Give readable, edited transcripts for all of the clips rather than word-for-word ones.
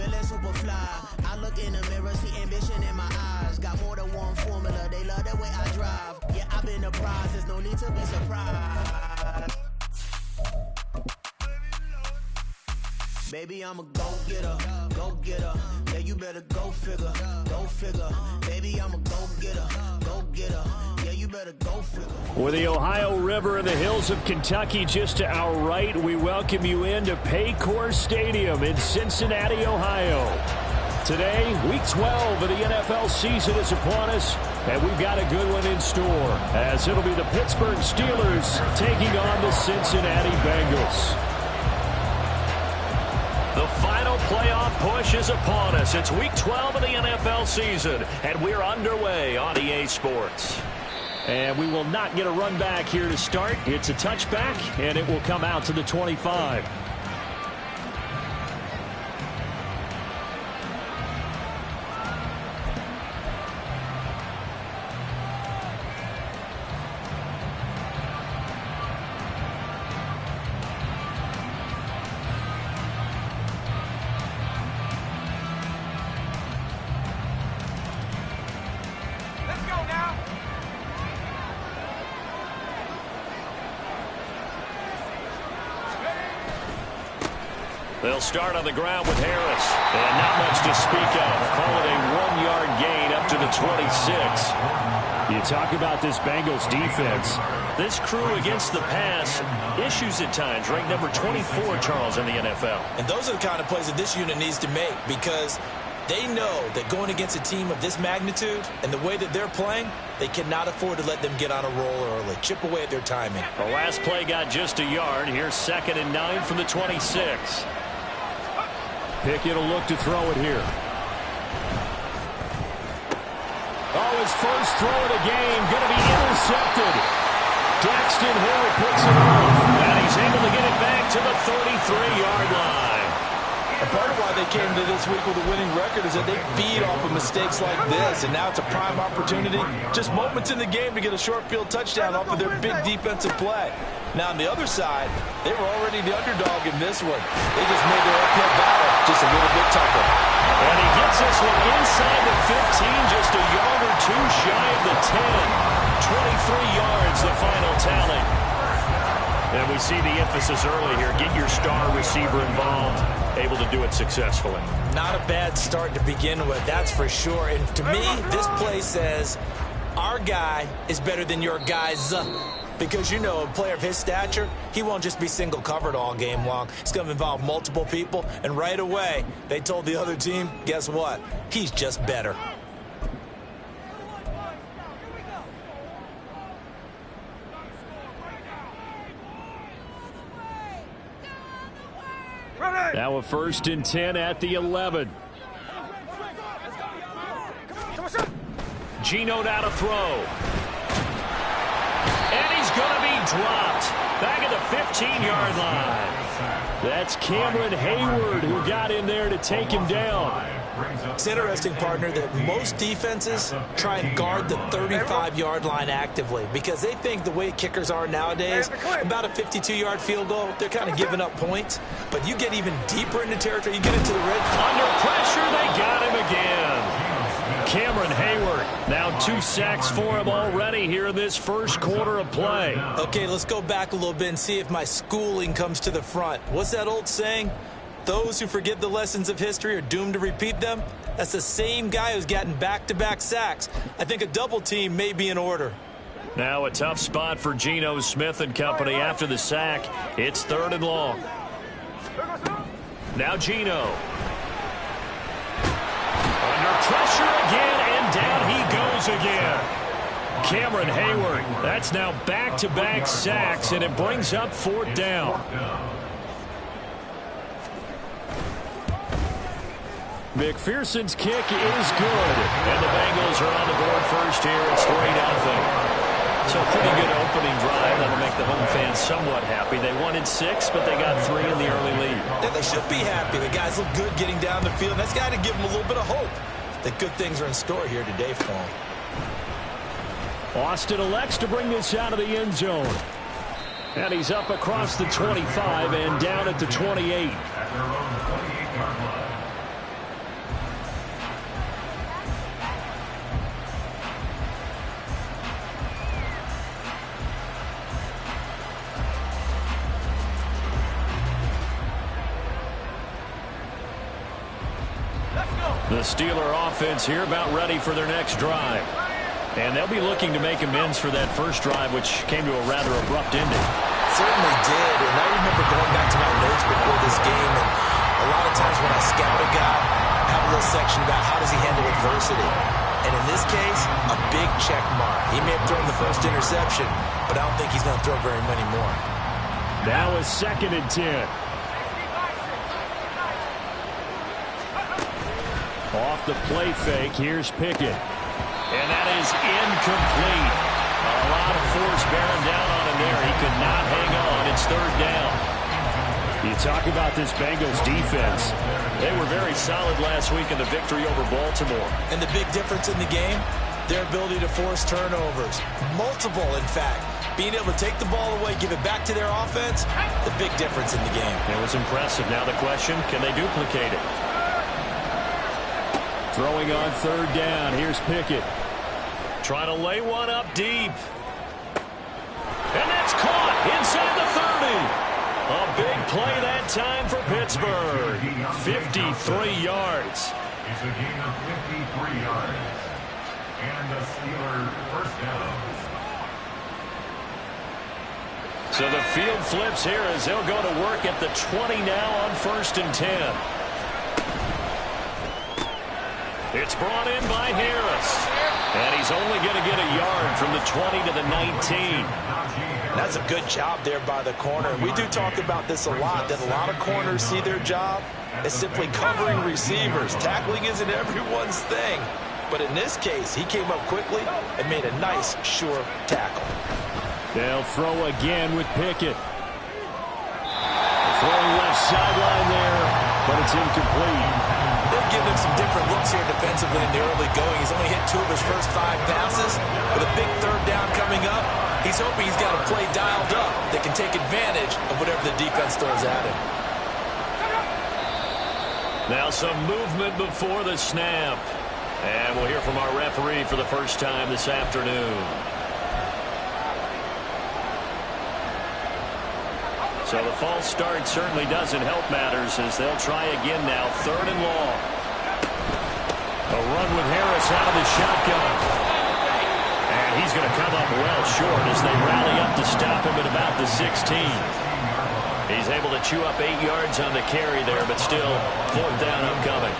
feeling super fly. I look in the mirror, see ambition in my eyes. Got more than one formula, they love the way I drive. Yeah, I've been a prize, there's no need to be surprised. Baby, I'm a go-getter, go-getter. Yeah, you better go figure, go figure. Baby, I'm a go-getter, go-getter. Yeah, you better go figure. With the Ohio River and the hills of Kentucky just to our right, we welcome you into Paycor Stadium in Cincinnati, Ohio. Today, Week 12 of the NFL season is upon us, and we've got a good one in store, as it'll be the Pittsburgh Steelers taking on the Cincinnati Bengals. The final playoff push is upon us. It's Week 12 of the NFL season, and we're underway on EA Sports. And we will not get a run back here to start. It's a touchback, and it will come out to the 25. They'll start on the ground with Harris. And not much to speak of. Call it a 1-yard gain up to the 26. You talk about this Bengals defense. This crew against the pass, issues at times. Ranked number 24, Charles, in the NFL. And those are the kind of plays that this unit needs to make, because they know that going against a team of this magnitude and the way that they're playing, they cannot afford to let them get on a roll early. Chip away at their timing. The last play got just a yard. Here's 2nd and 9 from the 26. Pickett will look to throw it here. Oh, his first throw of the game going to be intercepted. Daxton Hill picks it off, and he's able to get it back to the 33-yard line. And part of why they came to this week with a winning record is that they feed off of mistakes like this, and now it's a prime opportunity. Just moments in the game to get a short field touchdown off of their big defensive play. Now, on the other side, they were already the underdog in this one. They just made their uphill battle just a little bit tougher. And he gets this one inside the 15, just a yard or two shy of the 10. 23 yards, the final tally. And we see the emphasis early here. Get your star receiver involved. Able to do it successfully. Not a bad start to begin with, that's for sure. And to me, this play says, our guy is better than your guys. Because, you know, a player of his stature, he won't just be single covered all game long. It's going to involve multiple people. And right away, they told the other team, guess what? He's just better. Now a 1st and 10 at the 11. Geno now to throw. And he's going to be dropped back at the 15-yard line. That's Cameron Hayward who got in there to take him down. It's interesting, partner, that most defenses try and guard the 35-yard line actively because they think the way kickers are nowadays, about a 52-yard field goal, they're kind of giving up points. But you get even deeper into territory, you get into the red. Under pressure, they got him again. Cameron Hayward, now 2 sacks for him already here in this first quarter of play. Okay, let's go back a little bit and see if my schooling comes to the front. What's that old saying? Those who forget the lessons of history are doomed to repeat them. That's the same guy who's gotten back-to-back sacks. I think a double team may be in order. Now a tough spot for Geno Smith and company after the sack. It's 3rd and long. Now Geno. Under pressure again, and down he goes again. Cameron Hayward, that's now back-to-back sacks, and it brings up 4th down. McPherson's kick is good, and the Bengals are on the board first here. It's 3-0. So a pretty good opening drive. That'll make the home fans somewhat happy. They wanted 6, but they got 3 in the early lead. And they should be happy. The guys look good getting down the field. That's got to give them a little bit of hope that good things are in store here today for them. Austin elects to bring this out of the end zone. And he's up across the 25 and down at the 28. The Steeler offense here about ready for their next drive. And they'll be looking to make amends for that first drive, which came to a rather abrupt ending. Certainly did, and I remember going back to my notes before this game, and a lot of times when I scout a guy, I have a little section about how does he handle adversity. And in this case, a big check mark. He may have thrown the first interception, but I don't think he's going to throw very many more. Now is 2nd and 10. Off the play fake, here's Pickett. And that is incomplete. A lot of force bearing down on him there. He could not hang on. It's 3rd down. You talk about this Bengals defense. They were very solid last week in the victory over Baltimore. And the big difference in the game, their ability to force turnovers. Multiple, in fact. Being able to take the ball away, give it back to their offense, the big difference in the game. It was impressive. Now the question, can they duplicate it? Throwing on 3rd down. Here's Pickett. Trying to lay one up deep. And that's caught inside the 30. A big play that time for Pittsburgh. 53 yards. It's a gain of 53 yards. And the Steelers first down. So the field flips here as they'll go to work at the 20 now on 1st and 10. It's brought in by Harris. And he's only going to get a yard from the 20 to the 19. That's a good job there by the corner. We do talk about this a lot, that a lot of corners see their job as simply covering receivers. Tackling isn't everyone's thing. But in this case, he came up quickly and made a nice, sure tackle. They'll throw again with Pickett. Throwing left sideline there, but it's incomplete. They've given him some different looks here defensively in the early going. He's only hit 2 of his first 5 passes. With a big 3rd down coming up, he's hoping he's got a play dialed up that can take advantage of whatever the defense throws at him. Now some movement before the snap. And we'll hear from our referee for the first time this afternoon. So the false start certainly doesn't help matters as they'll try again now. 3rd and long. A run with Harris out of the shotgun. And he's going to come up well short as they rally up to stop him at about the 16. He's able to chew up 8 yards on the carry there, but still 4th down upcoming.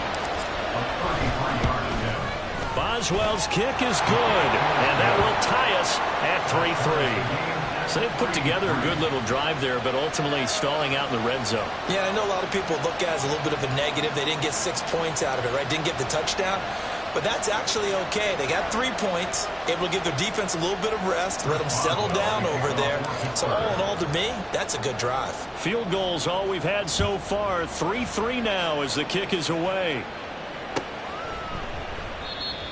Boswell's kick is good, and that will tie us at 3-3. So they've put together a good little drive there, but ultimately stalling out in the red zone. Yeah, I know a lot of people look at it as a little bit of a negative. They didn't get 6 points out of it, right? Didn't get the touchdown. But that's actually okay. They got 3 points, able to give their defense a little bit of rest, let them settle down over there. So all in all, to me, that's a good drive. Field goals all we've had so far. 3-3 now as the kick is away.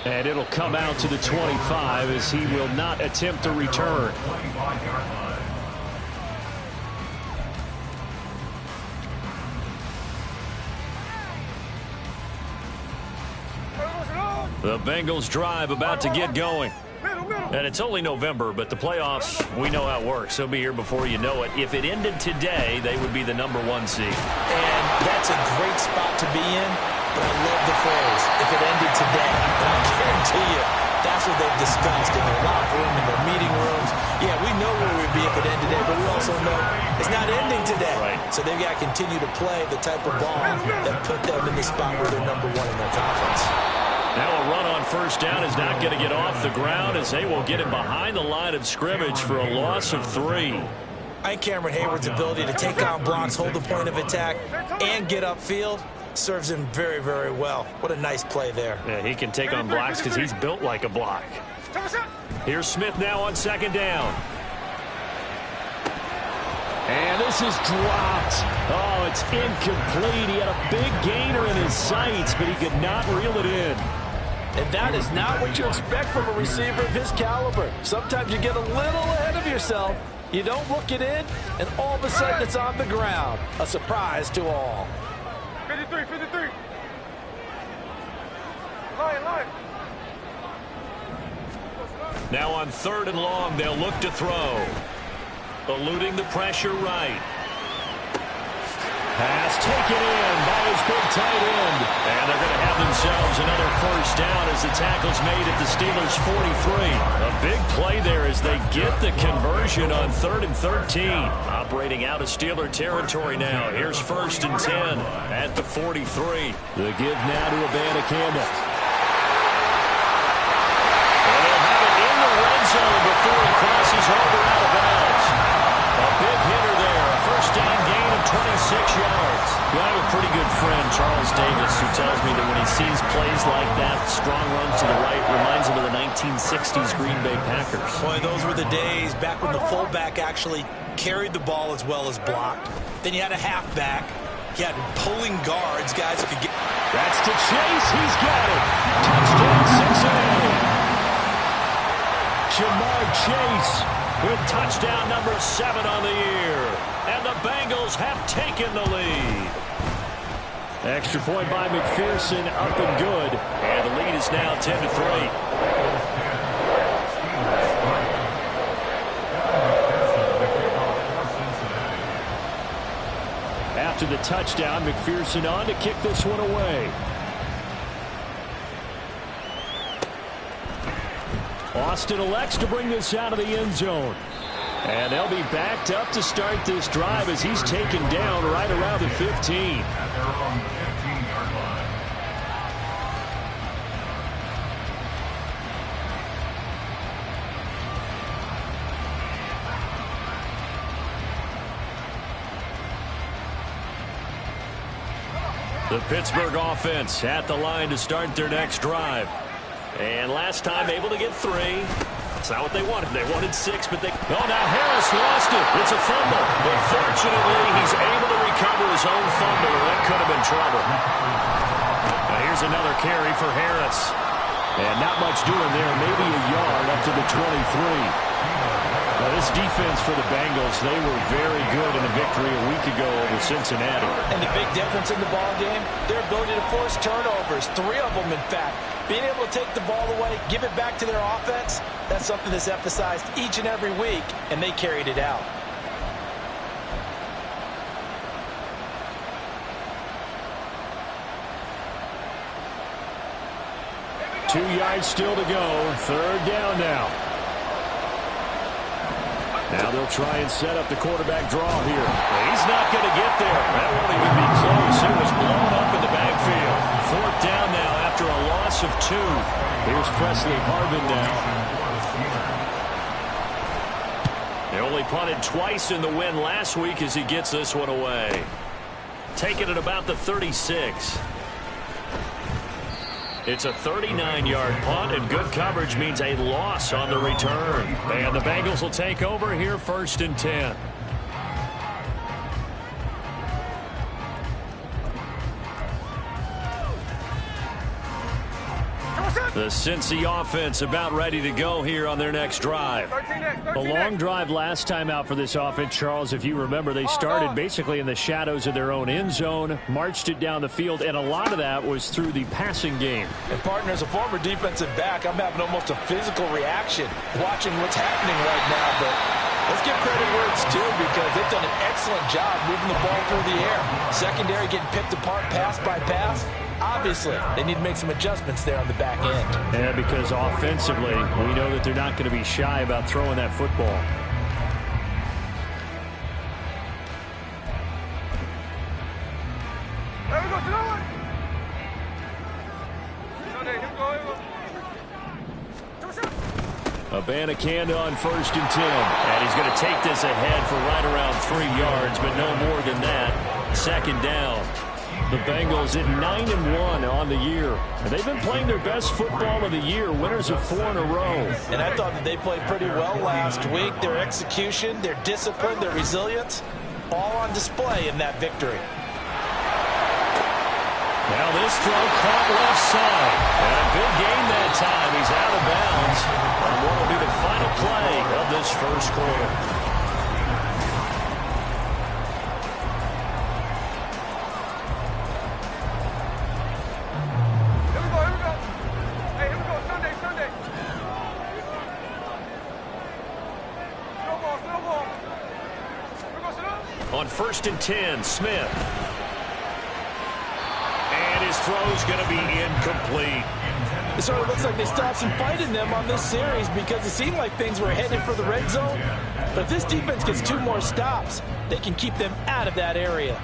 And it'll come out to the 25 as he will not attempt to return. The Bengals drive about to get going. And it's only November, but the playoffs, we know how it works. They'll be here before you know it. If it ended today, they would be the #1 seed. And that's a great spot to be in, but I love the phrase, if it ended today. And I guarantee you, that's what they've discussed in their locker room, in their meeting rooms. Yeah, we know where we'd be if it ended today, but we also know it's not ending today. Right. So they've got to continue to play the type of ball that put them in the spot where they're #1 in their conference. Now a run on 1st down is not going to get off the ground as they will get him behind the line of scrimmage for a loss of 3. I think Cameron Hayward's ability to take on blocks, hold the point of attack, and get upfield serves him very, very well. What a nice play there. Yeah, he can take on blocks because he's built like a block. Here's Smith now on 2nd down. And this is dropped. Oh, it's incomplete. He had a big gainer in his sights, but he could not reel it in. And that is not what you expect from a receiver of his caliber. Sometimes you get a little ahead of yourself. You don't look it in, and all of a sudden it's on the ground. A surprise to all. 53. Line. Now on 3rd and long, they'll look to throw. Eluding the pressure right. Pass taken in by his big tight end. And they're going to have themselves another first down as the tackle's made at the Steelers' 43. A big play there as they get the conversion on 3rd and 13. Operating out of Steeler territory now. Here's 1st and 10 at the 43. The give now to Abana Campbell. And they'll have it in the red zone before he crosses over out of bounds. A big hitter there. A first down gain of 26 yards. Well, I have a pretty good friend, Charles Davis, who tells me that when he sees plays like that, strong runs to the right, reminds him of the 1960s Green Bay Packers. Boy, those were the days back when the fullback actually carried the ball as well as blocked. Then you had a halfback. You had pulling guards, guys who could get... That's to Chase. He's got it. Touchdown, Cincinnati. Jamar Chase with touchdown number 7 on the year. And the Bengals have taken the lead. Extra point by McPherson, up and good. And the lead is now 10-3. After the touchdown, McPherson on to kick this one away. Austin elects to bring this out of the end zone. And they'll be backed up to start this drive as he's taken down right around the 15. At their own 15-yard line. The Pittsburgh offense at the line to start their next drive. And last time able to get 3. That's not what they wanted. They wanted 6, but they... Oh, now Harris lost it. It's a fumble. But fortunately, he's able to recover his own fumble, or that could have been trouble. Now here's another carry for Harris. And not much doing there. Maybe a yard up to the 23. Now this defense for the Bengals, they were very good in the victory a week ago over Cincinnati. And the big difference in the ball game, their ability to force turnovers, 3 of them in fact. Being able to take the ball away, give it back to their offense, that's something that's emphasized each and every week, and they carried it out. Two yards still to go. 3rd down now. Now they'll try and set up the quarterback draw here. He's not going to get there. That won't even be close. It was blown up in the backfield. 4th down now after a loss of 2. Here's Presley Harvin now. They only punted twice in the win last week as he gets this one away. Taking it about the 36. It's a 39-yard punt, and good coverage means a loss on the return. And the Bengals will take over here 1st and 10. The Cincy offense about ready to go here on their next drive. A long drive last time out for this offense, Charles. If you remember, they started basically in the shadows of their own end zone, marched it down the field, and a lot of that was through the passing game. And partner, as a former defensive back, I'm having almost a physical reaction watching what's happening right now. But let's give credit where it's due because they've done an excellent job moving the ball through the air. Secondary getting picked apart pass by pass. Obviously, they need to make some adjustments there on the back end. Yeah, because offensively, we know that they're not going to be shy about throwing that football. Abanikanda on 1st and 10. And he's going to take this ahead for right around 3 yards, but no more than that. 2nd down. The Bengals at 9-1 on the year. And they've been playing their best football of the year, winners of 4 in a row. And I thought that they played pretty well last week. Their execution, their discipline, their resilience, all on display in that victory. Now this throw caught left side. And a big gain that time. He's out of bounds on what will be the final play of this 1st quarter. On 1st and 10, Smith. This throw's going to be incomplete. It sort of looks like they stopped some fight in them on this series because it seemed like things were headed for the red zone. But if this defense gets 2 more stops, they can keep them out of that area.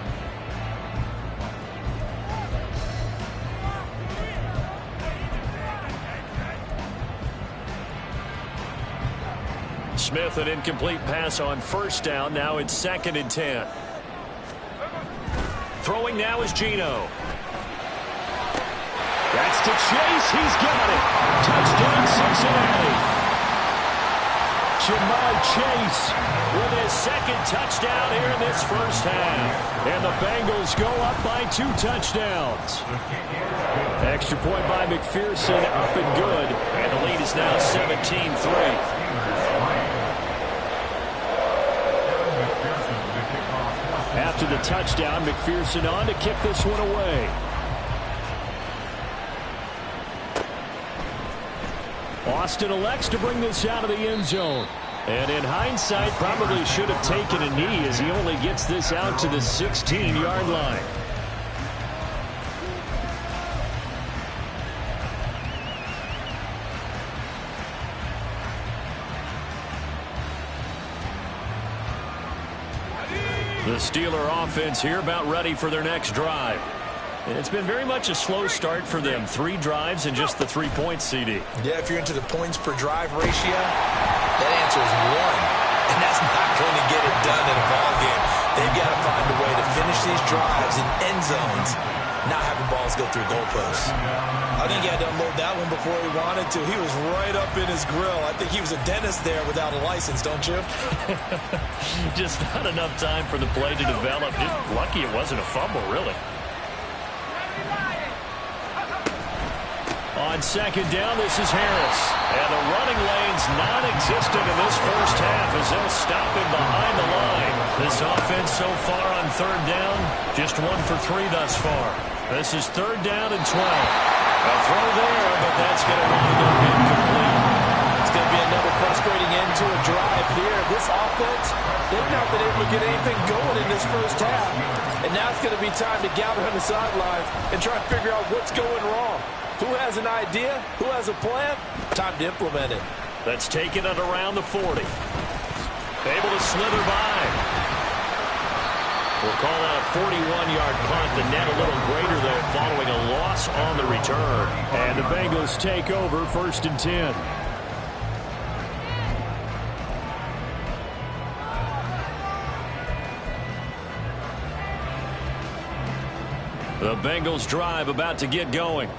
Smith, an incomplete pass on first down. Now it's 2nd and 10. Throwing now is Geno. That's to Chase. He's got it. Touchdown, Cincinnati. Jamar Chase with his 2nd touchdown here in this first half. And the Bengals go up by 2 touchdowns. Extra point by McPherson, up and good. And the lead is now 17-3. After the touchdown, McPherson on to kick this one away. Austin elects to bring this out of the end zone. And in hindsight, probably should have taken a knee as he only gets this out to the 16-yard line. The Steeler offense here about ready for their next drive. It's been very much a slow start for them. 3 drives and just the 3 points, CD. Yeah, if you're into the points per drive ratio, that answer is 1. And that's not going to get it done in a ball game. They've got to find a way to finish these drives in end zones, not having balls go through goalposts. I think he had to unload that one before he wanted to. He was right up in his grill. I think he was a dentist there without a license, don't you? Just not enough time for the play to develop. Just lucky it wasn't a fumble, really. On 2nd down, this is Harris. And the running lane's non-existent in this first half as they'll stop him behind the line. This offense so far on 3rd down, just 1 for 3 thus far. This is 3rd down and 12. A throw there, but that's going to wind up incomplete. It's going to be another frustrating end to a drive here. This offense, they've not been able to get anything going in this first half. And now it's going to be time to gather on the sidelines and try to figure out what's going wrong. Who has an idea? Who has a plan? Time to implement it. Let's take it at around the 40. Able to slither by. We'll call that a 41-yard punt. The net a little greater, though, following a loss on the return. And the Bengals take over 1st and 10. The Bengals drive about to get going.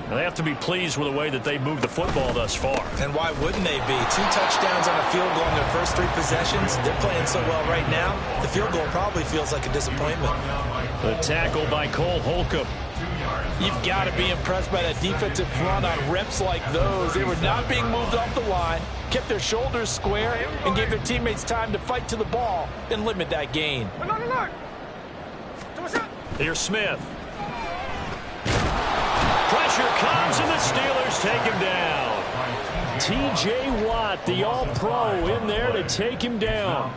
They have to be pleased with the way that they moved the football thus far. And why wouldn't they be? 2 touchdowns on a field goal in their first 3 possessions. They're playing so well right now, the field goal probably feels like a disappointment. The tackle by Cole Holcomb. You've got to be impressed by that defensive front on reps like those. They were not being moved off the line, kept their shoulders square, and gave their teammates time to fight to the ball and limit that gain. Here's Smith. Pressure comes, and the Steelers take him down. T.J. Watt, the All-Pro, in there to take him down.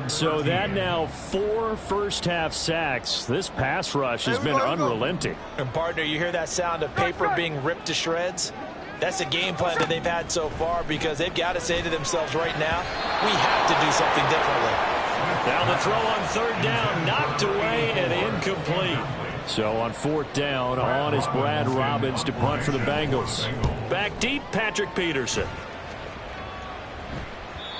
So that now 4 first-half sacks. This pass rush has been unrelenting. And, partner, you hear that sound of paper being ripped to shreds? That's the game plan that they've had so far because they've got to say to themselves right now, we have to do something differently. Now the throw on 3rd down, knocked away and incomplete. So on 4th down, on is Brad Robbins to punt for the Bengals. Back deep, Patrick Peterson.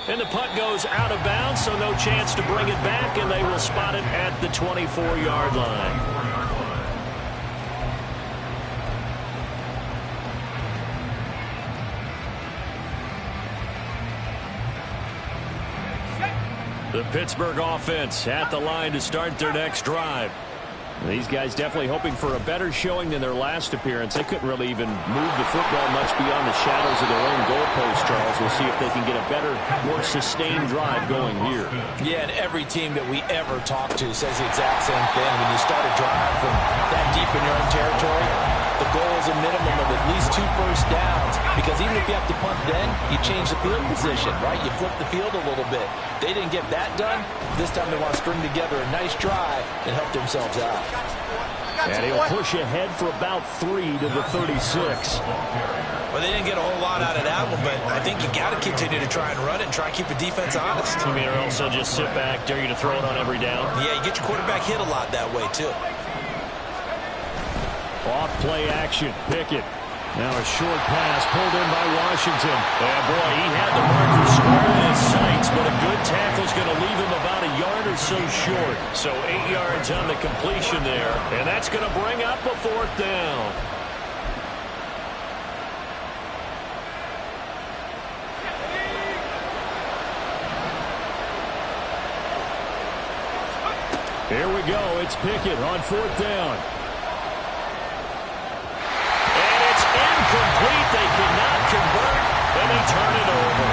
And the punt goes out of bounds, so no chance to bring it back, and they will spot it at the 24-yard line. The Pittsburgh offense at the line to start their next drive. These guys definitely hoping for a better showing than their last appearance. They couldn't really even move the football much beyond the shadows of their own goalpost, Charles. We'll see if they can get a better, more sustained drive going here. Yeah, and every team that we ever talk to says the exact same thing. When you start a drive from that deep in your own territory, the goal is a minimum of at least 2 first downs, because even if you have to punt then, you change the field position, right? You flip the field a little bit. They didn't get that done. This time they want to string together a nice drive and help themselves out. And he'll push ahead for about 3 to the 36. Well, they didn't get a whole lot out of that one, but I think you got to continue to try and run it and try and keep the defense honest. You mean, or also just sit back, dare you to throw it on every down? Yeah, you get your quarterback hit a lot that way, too. Off play action, Pickett. Now a short pass pulled in by Washington. And boy, he had the marker square in his sights, but a good tackle's going to leave him about a yard or so short. So 8 yards on the completion there, and that's going to bring up a 4th down. Here we go. It's Pickett on 4th down. Incomplete. They cannot convert, and they turn it over.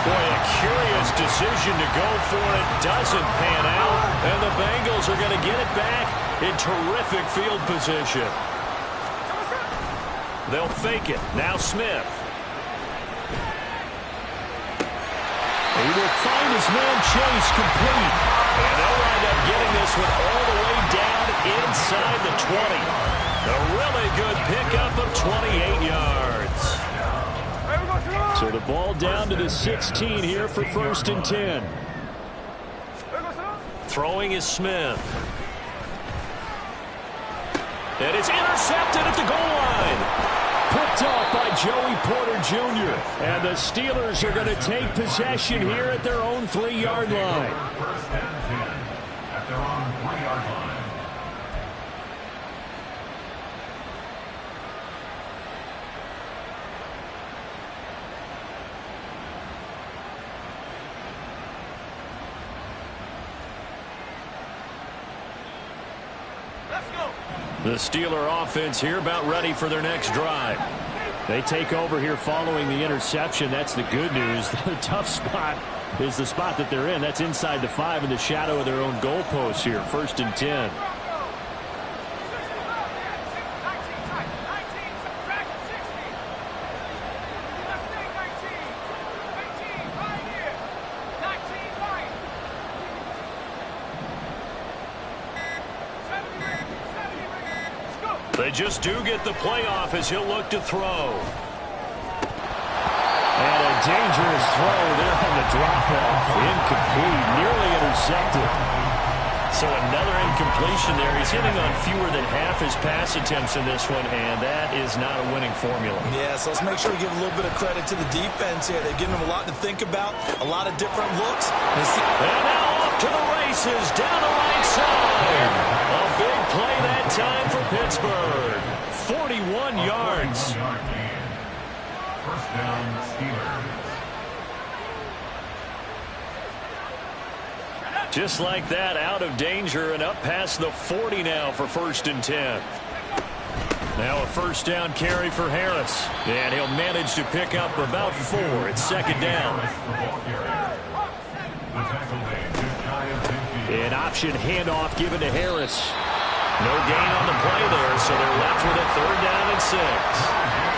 Boy, a curious decision to go for it. Doesn't pan out, and the Bengals are going to get it back in terrific field position. They'll fake it. Now Smith. He will find his man Chase complete. And they'll wind up getting this one all the way down inside the 20. A really good pickup of 28 yards. So the ball down to the 16 here for 1st and 10. Throwing is Smith. And it's intercepted at the goal line. Picked off by Joey Porter Jr. And the Steelers are going to take possession here at their own 3-yard line. 1st and 10 at their own 3-yard line. The Steeler offense here about ready for their next drive. They take over here following the interception. That's the good news. The tough spot is the spot that they're in. That's inside the 5 in the shadow of their own goalpost here. 1st and 10. They just do get the playoff as he'll look to throw. And a dangerous throw there on the drop-off. Incomplete, nearly intercepted. So another incompletion there. He's hitting on fewer than half his pass attempts in this one, and that is not a winning formula. Yeah, so let's make sure we give a little bit of credit to the defense here. They're giving them a lot to think about, a lot of different looks. And now off to the races, down the right side. A big play that time for Pittsburgh. 41 yards. 1st down, Steelers. Just like that, out of danger and up past the 40 now for 1st and 10. Now a 1st down carry for Harris. And he'll manage to pick up about 4. It's 2nd down. An option handoff given to Harris. No gain on the play there, so they're left with a 3rd down and 6.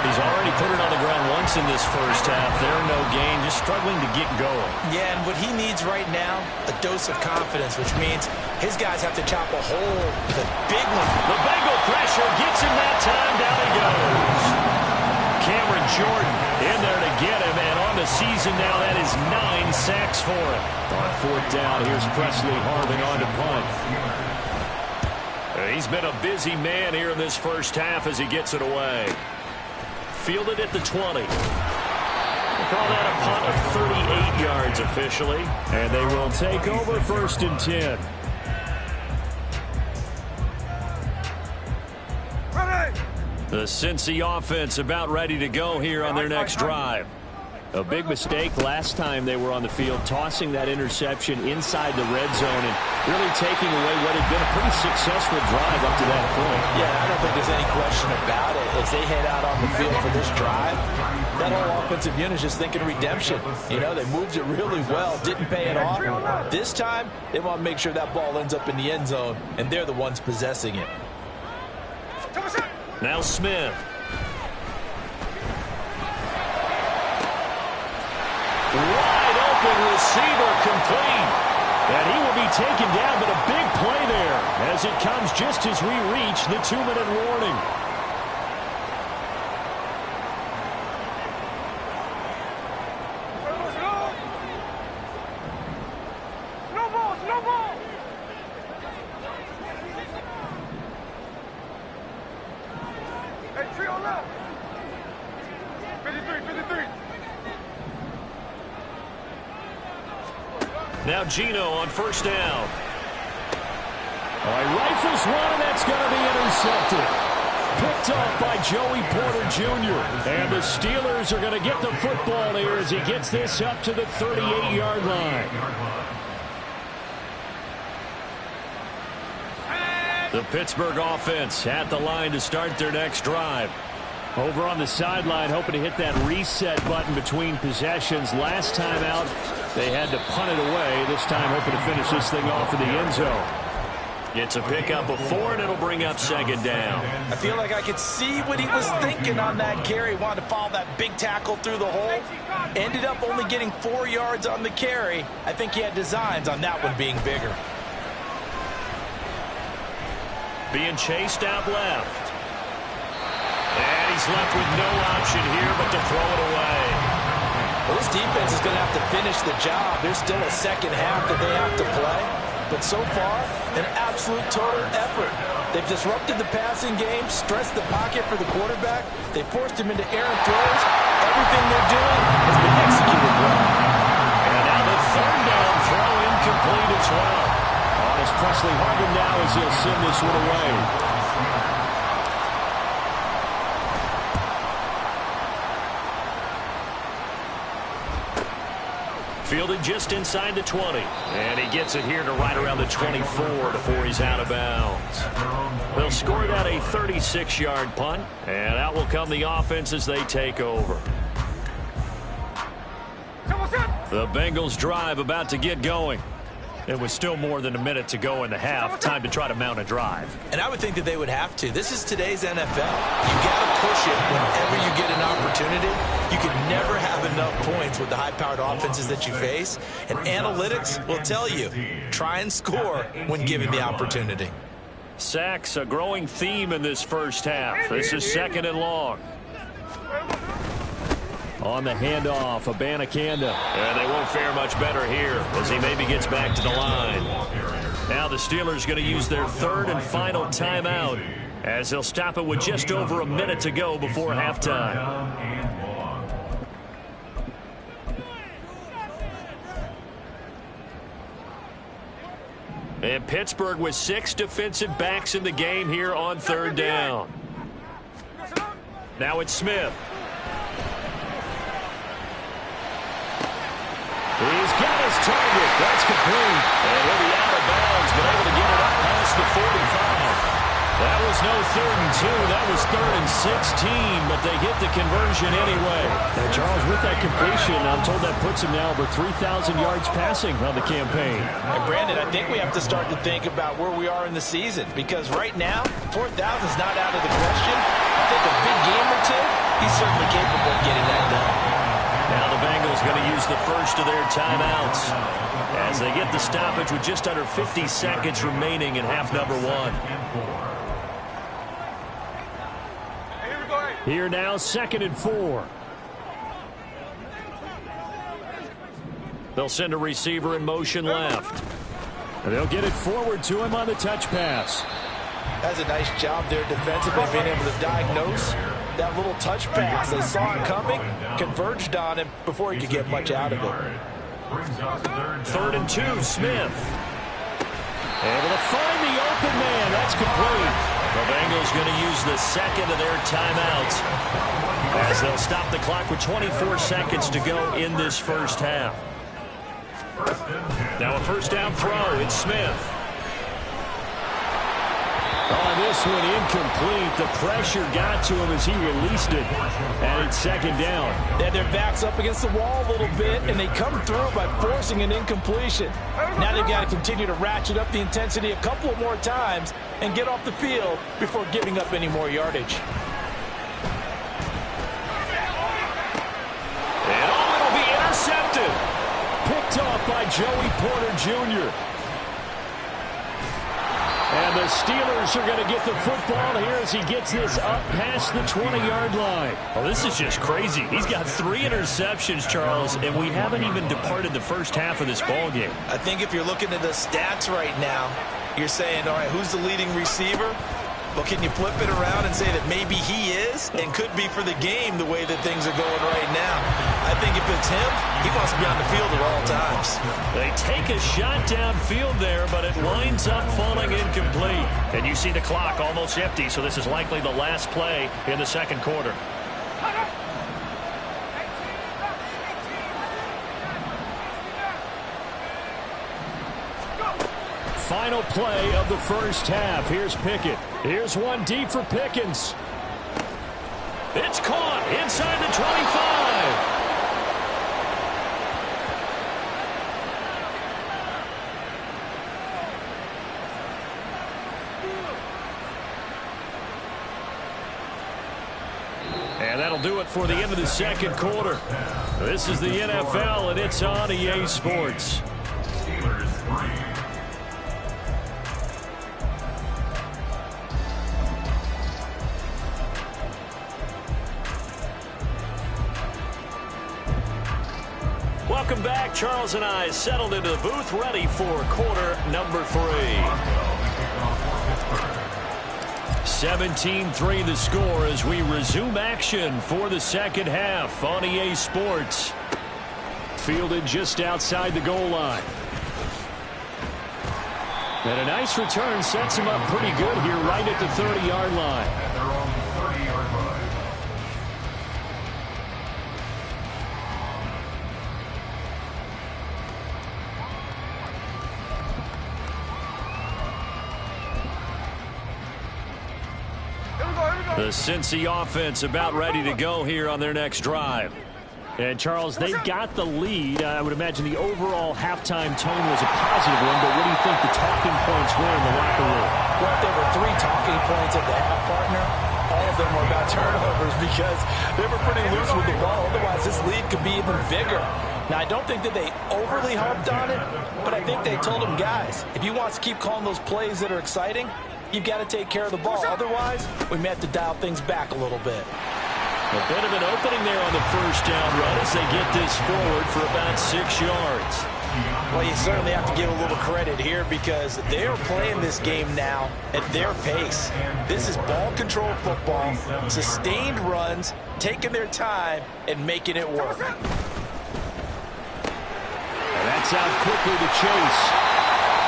He's already put it on the ground once in this first half. There, no gain, just struggling to get going. Yeah, and what he needs right now, a dose of confidence, which means his guys have to chop a hole, the big one. The Bengal pressure gets him that time. Down he goes. Cameron Jordan in there to get him, and on the season now, that is 9 sacks for him. On 4th down, here's Presley Harvin on to punt. He's been a busy man here in this first half as he gets it away. Fielded at the 20. We'll call that a punt of 38 yards officially. And they will take over 1st and 10. The Cincy offense about ready to go here on their next drive. A big mistake last time they were on the field, tossing that interception inside the red zone and really taking away what had been a pretty successful drive up to that point. Yeah, I don't think there's any question about it. As they head out on the field for this drive, that whole offensive unit is just thinking redemption. You know, they moved it really well, didn't pay it off. This time, they want to make sure that ball ends up in the end zone, and they're the ones possessing it. Now Smith. Wide open receiver complete. And he will be taken down, but a big play there as it comes just as we reach the 2-minute warning. Now Gino on first down. He rifles one, and that's going to be intercepted. Picked off by Joey Porter Jr. And the Steelers are going to get the football here as he gets this up to the 38-yard line. The Pittsburgh offense at the line to start their next drive. Over on the sideline, hoping to hit that reset button between possessions. Last time out, they had to punt it away. This time, hoping to finish this thing off in the end zone. It's a pickup of 4, and it'll bring up second down. I feel like I could see what he was thinking on that carry. Wanted to follow that big tackle through the hole. Ended up only getting 4 yards on the carry. I think he had designs on that one being bigger. Being chased out left. And he's left with no option here but to throw it away. Well, this defense is going to have to finish the job. There's still a second half that they have to play. But so far, an absolute total effort. They've disrupted the passing game, stressed the pocket for the quarterback. They forced him into errant throws. Everything they're doing has been executed well. And now the third down throw incomplete as well. It's Presley Harvin now as he'll send this one away. Fielded just inside the 20. And he gets it here to right around the 24 before he's out of bounds. They'll score that a 36-yard punt. And out will come the offense as they take over. The Bengals drive about to get going. It was still more than a minute to go in the half. Time to try to mount a drive. And I would think that they would have to. This is today's NFL. You got to push it whenever you get an opportunity. You can never have enough points with the high-powered offenses that you face. And analytics will tell you, try and score when given the opportunity. Sacks, a growing theme in this first half. This is second and long. On the handoff, Abanikanda. And they won't fare much better here as he maybe gets back to the line. Now the Steelers going to use their third and final timeout as they'll stop it with just over a minute to go before halftime. And Pittsburgh with 6 defensive backs in the game here on third down. Now it's Smith. He's got his target. That's complete. And he'll be out of bounds, but able to get it up past the 45. That was no 3rd and 2. That was 3rd and 16, but they get the conversion anyway. And Charles, with that completion, I'm told that puts him now over 3,000 yards passing on the campaign. And Brandon, I think we have to start to think about where we are in the season, because right now, 4,000 is not out of the question. I think a big game or two, he's certainly capable of getting that done. Now the Bengals going to use the first of their timeouts as they get the stoppage with just under 50 seconds remaining in half number 1. Here now, 2nd and 4. They'll send a receiver in motion left. And they'll get it forward to him on the touch pass. That's a nice job there defensively, being able to diagnose that little touch pass. They saw it coming, converged on him before he could get much out of it. 3rd and 2, Smith. Able to find the open man. That's complete. The Bengals going to use the second of their timeouts as they'll stop the clock with 24 seconds to go in this first half. Now a first down throw. It's Smith. On this one, incomplete. The pressure got to him as he released it. And it's 2nd down. They had their backs up against the wall a little bit, and they come through by forcing an incompletion. Now they've got to continue to ratchet up the intensity a couple of more times and get off the field before giving up any more yardage. And it'll be intercepted. Picked off by Joey Porter Jr. And the Steelers are going to get the football here as he gets this up past the 20-yard line. Well, this is just crazy. He's got 3 interceptions, Charles, and we haven't even departed the first half of this ball game. I think if you're looking at the stats right now, you're saying, all right, who's the leading receiver? Well, can you flip it around and say that maybe he is and could be for the game the way that things are going right now? I think if it's him, he wants to be on the field at all times. They take a shot downfield there, but it winds up falling incomplete. And you see the clock almost empty, so this is likely the last play in the second quarter. Final play of the first half. Here's Pickett. Here's one deep for Pickens. It's caught inside the 25. And that'll do it for the end of the second quarter. This is the NFL, and it's on EA Sports. Steelers 3. Welcome back. Charles and I settled into the booth, ready for quarter number 3. 17-3 the score as we resume action for the second half on EA Sports. Fielded just outside the goal line. And a nice return sets him up pretty good here right at the 30-yard line. At their own 30-yard line. The Cincy offense about ready to go here on their next drive. And, Charles, they've got the lead. I would imagine the overall halftime tone was a positive one, but what do you think the talking points were in the locker room? Well, if there were 3 talking points at the half, partner, all of them were about turnovers because they were pretty loose with the ball. Otherwise, this lead could be even bigger. Now, I don't think that they overly harped on it, but I think they told them, guys, if you want to keep calling those plays that are exciting, you've got to take care of the ball. Otherwise, we may have to dial things back a little bit. A bit of an opening there on the first down run as they get this forward for about 6 yards. Well, you certainly have to give a little credit here because they're playing this game now at their pace. This is ball control football, sustained runs, taking their time, and making it work. And that's out quickly to Chase.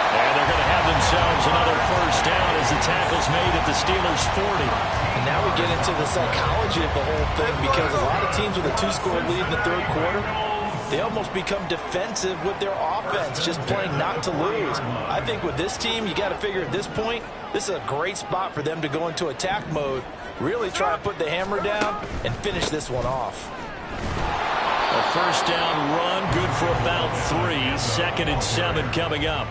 And they're going to have themselves another first down as the tackle's made at the Steelers' 40. And now we get into the psychology of the whole thing because a lot of teams with a 2-score lead in the third quarter, they almost become defensive with their offense, just playing not to lose. I think with this team, you got to figure at this point, this is a great spot for them to go into attack mode, really try to put the hammer down and finish this one off. A first down run, good for about 3. 2nd and 7 coming up.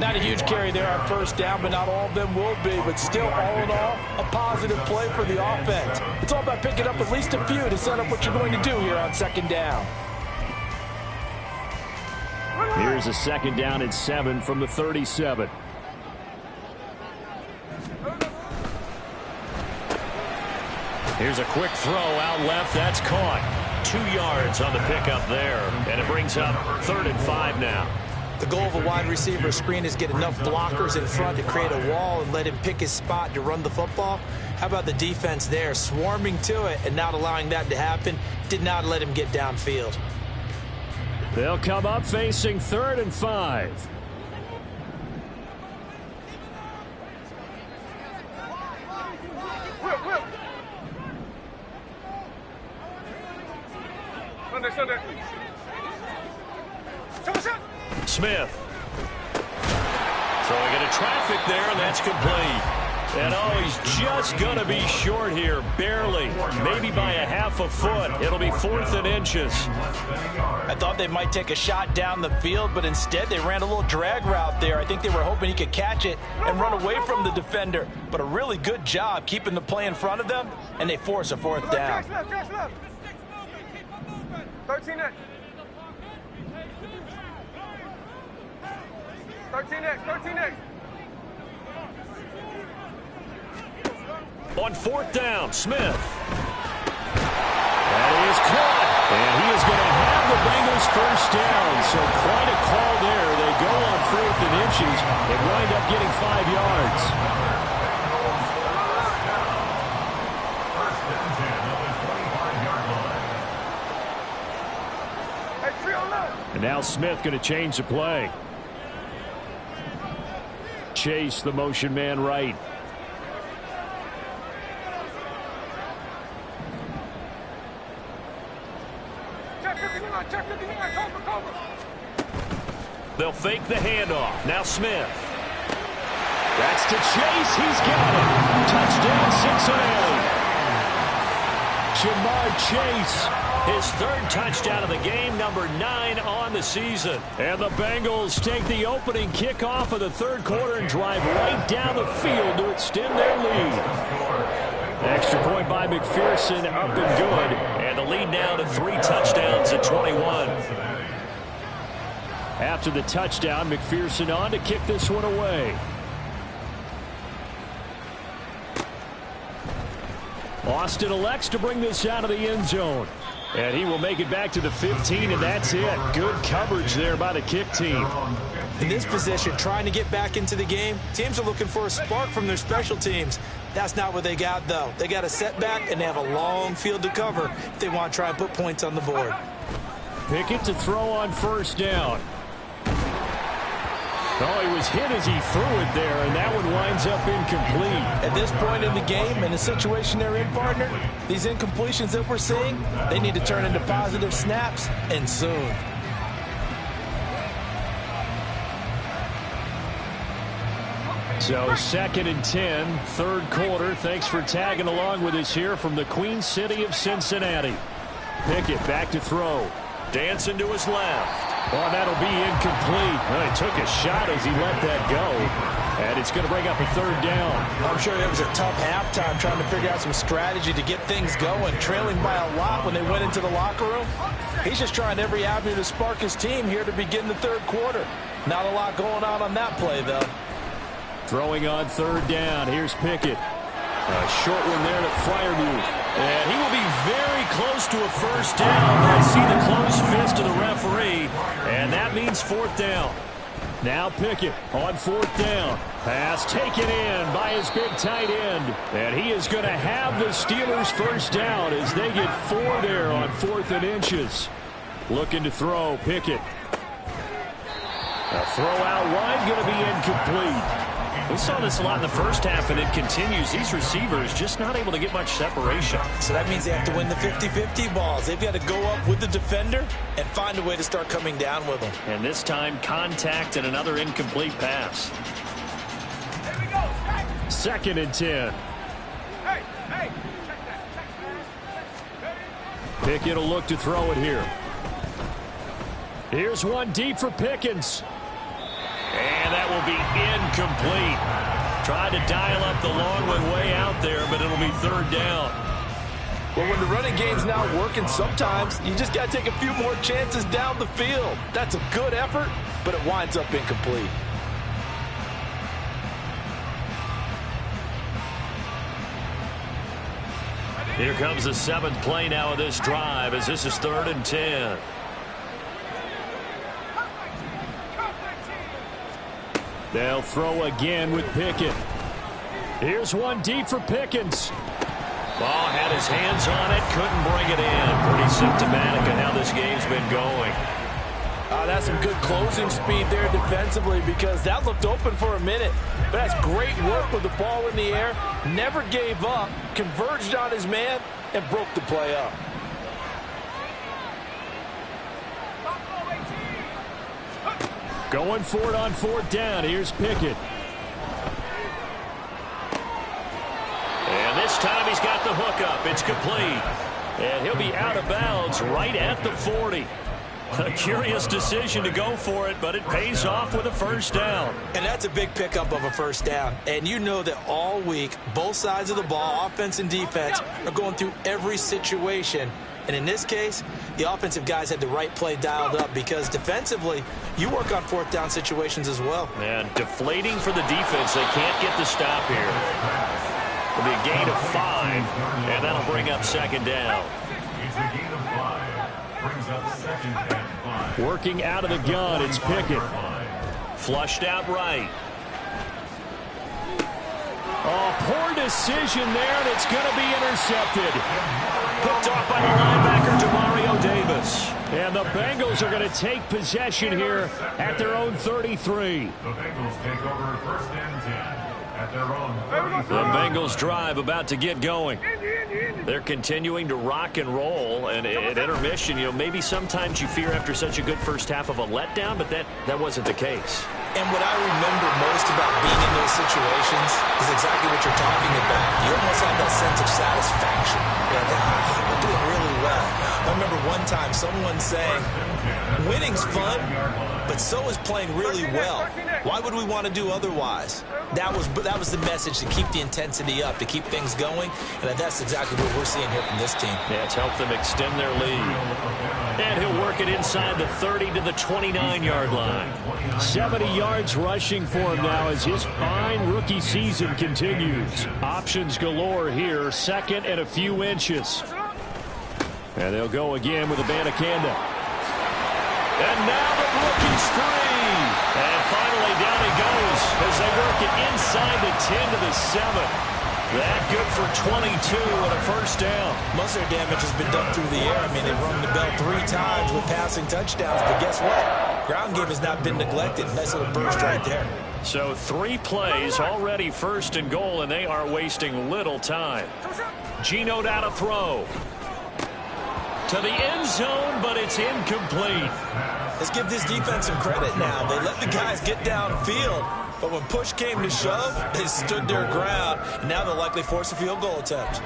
Not a huge carry there on first down, but not all of them will be. But still, all in all, a positive play for the offense. It's all about picking up at least a few to set up what you're going to do here on second down. Here's a 2nd down and 7 from the 37. Here's a quick throw out left. That's caught. 2 yards on the pickup there. And it brings up 3rd and 5 now. The goal of a wide receiver screen is get enough blockers in front to create a wall and let him pick his spot to run the football. How about the defense there, swarming to it and not allowing that to happen? Did not let him get downfield. They'll come up facing 3rd and 5. Smith. Throwing into traffic there, and that's complete. And oh, he's just going to be short here, barely, maybe by a half a foot. It'll be 4th and inches. I thought they might take a shot down the field, but instead they ran a little drag route there. I think they were hoping he could catch it and run away from the defender. But a really good job keeping the play in front of them, and they force a 4th down. 13X. 13X. On fourth down, Smith. That is caught. And he is going to have the Bengals first down. So quite a call there. They go on 4th and inches and wind up getting 5 yards. First and 10 on the 25-yard line. And now Smith going to change the play. Chase, the motion man right. They'll fake the handoff. Now Smith. That's to Chase. He's got it. Touchdown, Cincinnati. Jamar Chase, his 3rd touchdown of the game, number 9 on the season. And the Bengals take the opening kickoff of the 3rd quarter and drive right down the field to extend their lead. Extra point by McPherson, up and good. And the lead now to 3 touchdowns at 21. After the touchdown, McPherson on to kick this one away. Austin elects to bring this out of the end zone. And he will make it back to the 15, and that's it. Good coverage there by the kick team. In this position, trying to get back into the game, teams are looking for a spark from their special teams. That's not what they got, though. They got a setback, and they have a long field to cover if they want to try and put points on the board. Pickett to throw on first down. Oh, he was hit as he threw it there, and that one winds up incomplete. At this point in the game, in the situation they're in, partner, these incompletions that we're seeing, they need to turn into positive snaps, and soon. So 2nd and 10, 3rd quarter. Thanks for tagging along with us here from the Queen City of Cincinnati. Pickett back to throw. Dancing to his left. Oh, that'll be incomplete. Well, he took a shot as he let that go. And it's going to bring up a 3rd down. I'm sure it was a tough halftime trying to figure out some strategy to get things going, trailing by a lot when they went into the locker room. He's just trying every avenue to spark his team here to begin the 3rd quarter. Not a lot going on that play, though. Throwing on 3rd down. Here's Pickett. A short one there to Freiermuth. And he will be very close to a first down. I see the closed fist of the referee. And that means 4th down. Now Pickett on 4th down. Pass taken in by his big tight end. And he is going to have the Steelers first down as they get 4 there on 4th and inches. Looking to throw, Pickett. A throw out wide, going to be incomplete. We saw this a lot in the first half, and it continues. These receivers just not able to get much separation. So that means they have to win the 50-50 balls. They've got to go up with the defender and find a way to start coming down with them. And this time, contact and another incomplete pass. 2nd and 10. Pickett will look to throw it here. Here's one deep for Pickens. And that will be incomplete. Tried to dial up the long one way out there, but it'll be 3rd down. Well, when the running game's not working, sometimes you just got to take a few more chances down the field. That's a good effort, but it winds up incomplete. Here comes the 7th play now of this drive as this is 3rd and 10. They'll throw again with Pickett. Here's one deep for Pickens. Ball had his hands on it, couldn't bring it in. Pretty symptomatic of how this game's been going. That's some good closing speed there defensively because that looked open for a minute. But that's great work with the ball in the air. Never gave up, converged on his man, and broke the play up. Going for it on 4th down. Here's Pickett. And this time he's got the hook up. It's complete. And he'll be out of bounds right at the 40. A curious decision to go for it, but it pays off with a first down. And that's a big pickup of a first down. And you know that all week, both sides of the ball, offense and defense, are going through every situation And in this case, the offensive guys had the right play dialed up because defensively, you work on fourth down situations as well. And deflating for the defense. They can't get the stop here. It'll be a gain of 5, and that'll bring up second down. It's a gain of 5. Brings up second and 5. Working out of the gun, it's Pickett. Flushed out right. Oh, poor decision there, and it's going to be intercepted. Picked off by the linebacker, Demario Davis. And the Bengals are going to take possession here at their own 33. The Bengals take over first and 10 at their own 33. The Bengals drive about to get going. They're continuing to rock and roll, and at intermission, maybe sometimes you fear after such a good first half of a letdown, but that wasn't the case. And what I remember most about being in those situations is exactly what you're talking about. You almost have that sense of satisfaction. We're doing really well. I remember one time someone saying, winning's fun, but so is playing really well. Why would we want to do otherwise? That was the message, to keep the intensity up, to keep things going, and that's exactly what we're seeing here from this team. Yeah, it's helped them extend their lead. And he'll work it inside the 30 to the 29-yard line. 70 yards rushing for him now as his fine rookie season continues. Options galore here, second and a few inches. And they'll go again with Abanikanda. And now the rookie's free. And finally down he goes as they work it inside the 10 to the 7. That good for 22 and a first down. Most of their damage has been done through the air. I mean, they've rung the bell 3 times with passing touchdowns, but guess what? Ground game has not been neglected. Nice little burst right there. So 3 plays, already first and goal, and they are wasting little time. Geno down to throw. To the end zone, but it's incomplete. Let's give this defense some credit now. They let the guys get downfield, but when push came to shove, they stood their ground, and now they'll likely force a field goal attempt.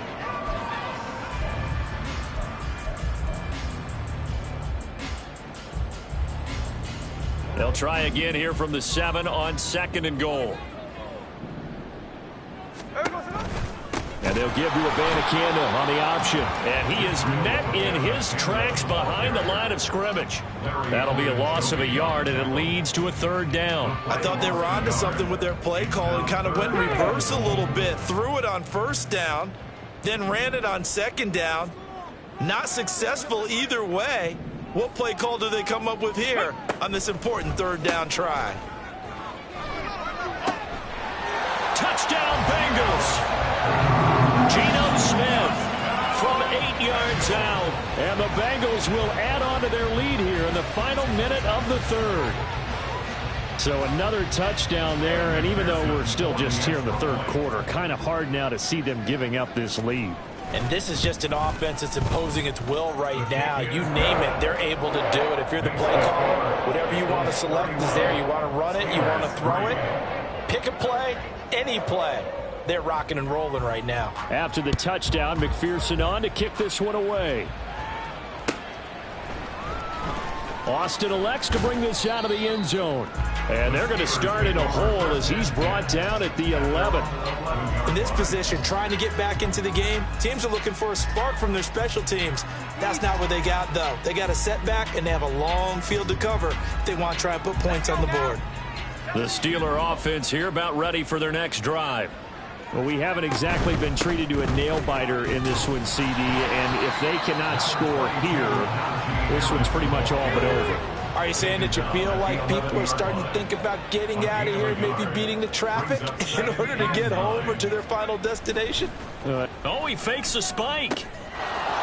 They'll try again here from the 7 on second and goal. And they'll give to Abanikanda on the option. And he is met in his tracks behind the line of scrimmage. That'll be a loss of a yard, and it leads to a third down. I thought they were onto something with their play call and kind of went in reverse a little bit. Threw it on first down, then ran it on second down. Not successful either way. What play call do they come up with here on this important third down try? Touchdown, Bengals! Geno Smith from 8 yards out. And the Bengals will add on to their lead here in the final minute of the third. So another touchdown there, and even though we're still just here in the third quarter, kind of hard now to see them giving up this lead. And this is just an offense that's imposing its will right now. You name it, they're able to do it. If you're the play caller, whatever you want to select is there. You want to run it, you want to throw it, pick a play, any play. They're rocking and rolling right now. After the touchdown, McPherson on to kick this one away. Austin elects to bring this out of the end zone. And they're going to start in a hole as he's brought down at the 11. In this position, trying to get back into the game, teams are looking for a spark from their special teams. That's not what they got, though. They got a setback, and they have a long field to cover if they want to try and put points on the board. The Steeler offense here about ready for their next drive. Well, we haven't exactly been treated to a nail-biter in this one, CD, and if they cannot score here, this one's pretty much all but over. Are you saying that you feel like people are starting to think about getting out of here, maybe beating the traffic in order to get home or to their final destination? Oh, he fakes a spike.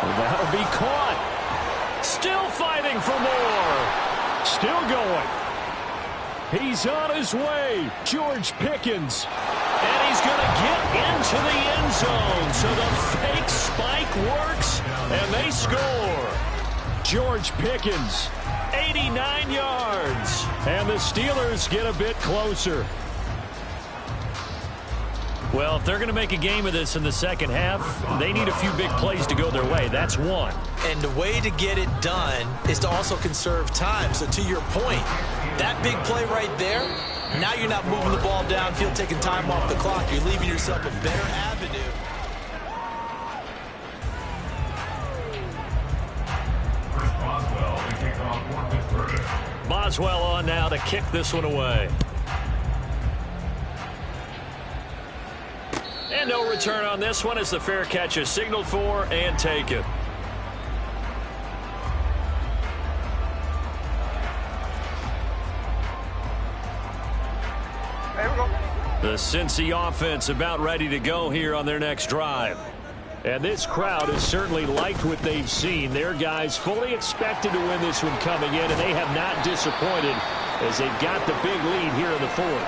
Well, that'll be caught. Still fighting for more. Still going. He's on his way. George Pickens. And he's going to get into the end zone. So the fake spike works, and they score. George Pickens, 89 yards. And the Steelers get a bit closer. Well, if they're going to make a game of this in the second half, they need a few big plays to go their way. That's one. And the way to get it done is to also conserve time. So to your point, that big play right there, now you're not moving the ball downfield, taking time off the clock. You're leaving yourself a better avenue. Boswell on now to kick this one away. And no return on this one as the fair catch is signaled for and taken. The Cincy offense about ready to go here on their next drive. And this crowd has certainly liked what they've seen. Their guys fully expected to win this one coming in, and they have not disappointed as they've got the big lead here in the fourth.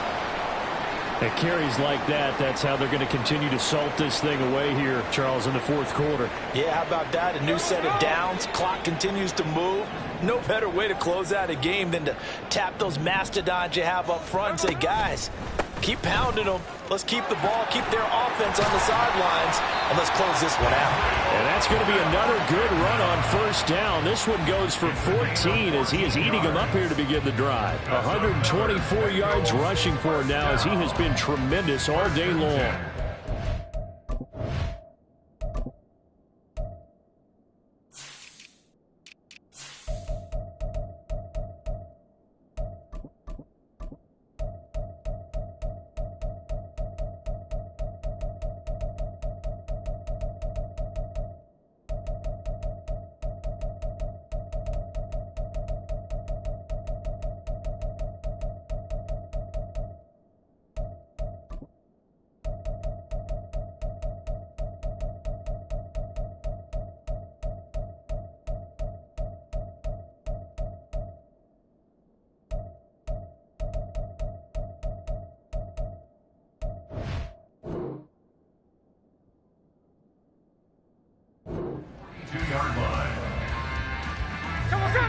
And carries like that, that's how they're going to continue to salt this thing away here, Charles, in the fourth quarter. Yeah, how about that? A new set of downs. Clock continues to move. No better way to close out a game than to tap those mastodons you have up front and say, guys, keep pounding them. Let's keep the ball, keep their offense on the sidelines, and let's close this one out. And that's going to be another good run on first down. This one goes for 14 as he is eating them up here to begin the drive. 124 yards rushing for him now as he has been tremendous all day long.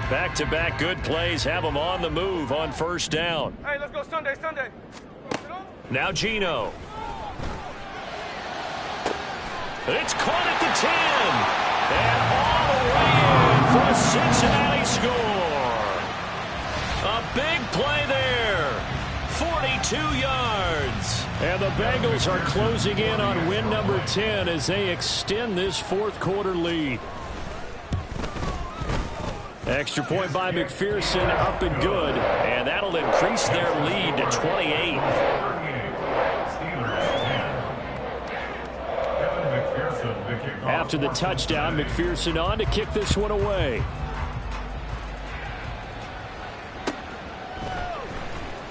Back-to-back good plays have them on the move on first down. Hey, let's go Sunday. Now Gino. It's caught at the 10. And all the way in for a Cincinnati score. A big play there. 42 yards. And the Bengals are closing in on win number 10 as they extend this fourth quarter lead. Extra point by McPherson, up and good, and that'll increase their lead to 28. After the touchdown, McPherson on to kick this one away.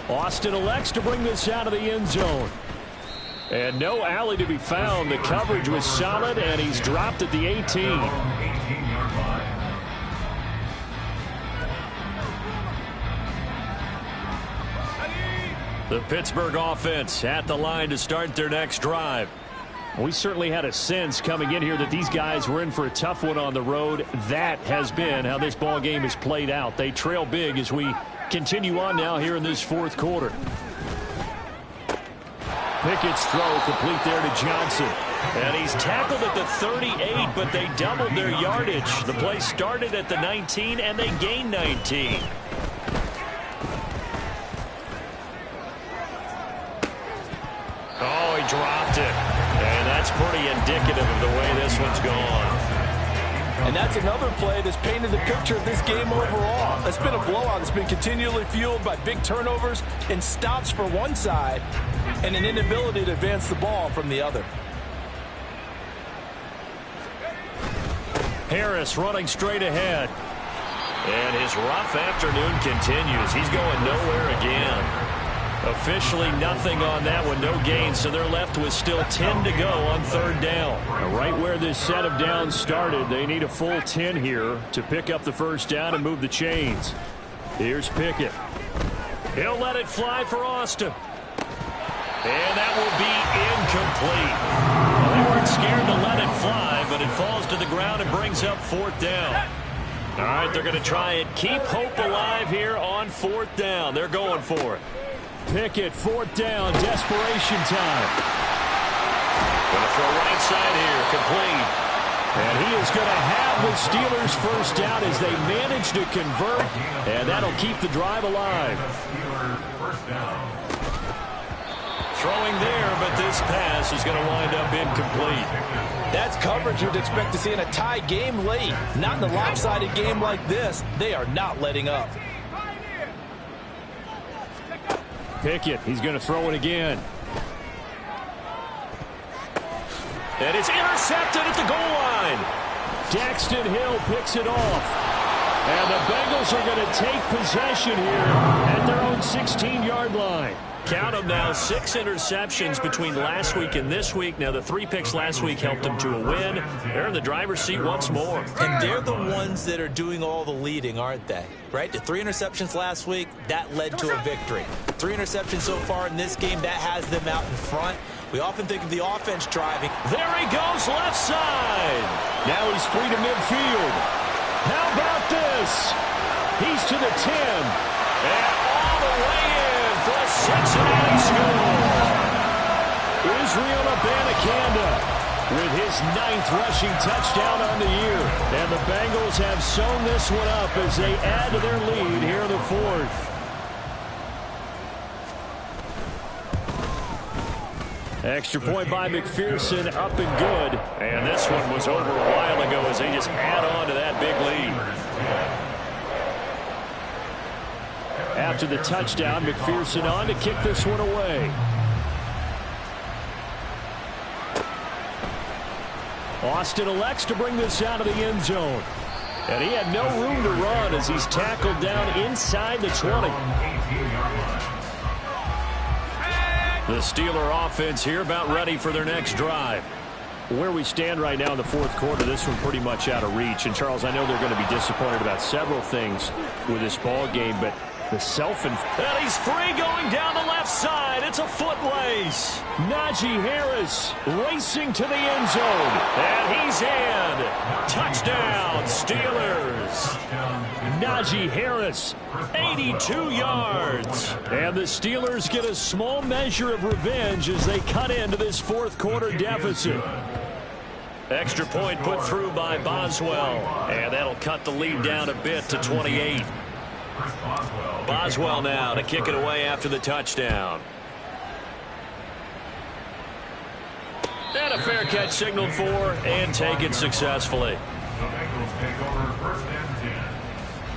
Austin elects to bring this out of the end zone. And no alley to be found. The coverage was solid, and he's dropped at the 18. The Pittsburgh offense at the line to start their next drive. We certainly had a sense coming in here that these guys were in for a tough one on the road. That has been how this ball game has played out. They trail big as we continue on now here in this fourth quarter. Pickett's throw complete there to Johnson. And he's tackled at the 38, but they doubled their yardage. The play started at the 19, and they gained 19. Oh, he dropped it. And that's pretty indicative of the way this one's gone. And that's another play that's painted the picture of this game overall. It's been a blowout. It's been continually fueled by big turnovers and stops for one side and an inability to advance the ball from the other. Harris running straight ahead. And his rough afternoon continues. He's going nowhere again. Officially nothing on that one, no gain, so they're left with still 10 to go on third down. Right where this set of downs started, they need a full 10 here to pick up the first down and move the chains. Here's Pickett. He'll let it fly for Austin. And that will be incomplete. Well, they weren't scared to let it fly, but it falls to the ground and brings up fourth down. All right, they're going to try and keep hope alive here on fourth down. They're going for it. Pickett, fourth down, desperation time. Going to throw right side here, complete. And he is going to have the Steelers first down as they manage to convert, and that'll keep the drive alive. Throwing there, but this pass is going to wind up incomplete. That's coverage you'd expect to see in a tie game late. Not in a lopsided game like this. They are not letting up. Pickett, he's going to throw it again. And it's intercepted at the goal line. Daxton Hill picks it off. And the Bengals are going to take possession here at their own 16-yard line. Count them now, 6 interceptions between last week and this week. Now, the 3 picks last week helped them to a win. They're in the driver's seat once more. And they're the ones that are doing all the leading, aren't they? Right? The 3 interceptions last week, that led to a victory. 3 interceptions so far in this game, that has them out in front. We often think of the offense driving. There he goes, left side. Now he's free to midfield. How about this? He's to the 10. And all the way in for a Cincinnati score. Israel Abanikanda with his 9th rushing touchdown on the year. And the Bengals have sewn this one up as they add to their lead here in the 4th. Extra point by McPherson, up and good. And this one was over a while ago as they just add on to that big lead. After the touchdown, McPherson on to kick this one away. Austin elects to bring this out of the end zone. And he had no room to run as he's tackled down inside the 20. The Steeler offense here about ready for their next drive. Where we stand right now in the 4th quarter, this one pretty much out of reach. And, Charles, I know they're going to be disappointed about several things with this ball game, but the and he's free going down the left side. It's a foot race. Najee Harris racing to the end zone. And he's in. Touchdown, Steelers. Najee Harris, 82 yards. And the Steelers get a small measure of revenge as they cut into this 4th quarter deficit. Extra point put through by Boswell. And that'll cut the lead down a bit to 28. Boswell now to kick it away after the touchdown. And a fair catch signaled for and taken successfully. The Bengals take over 1st and 10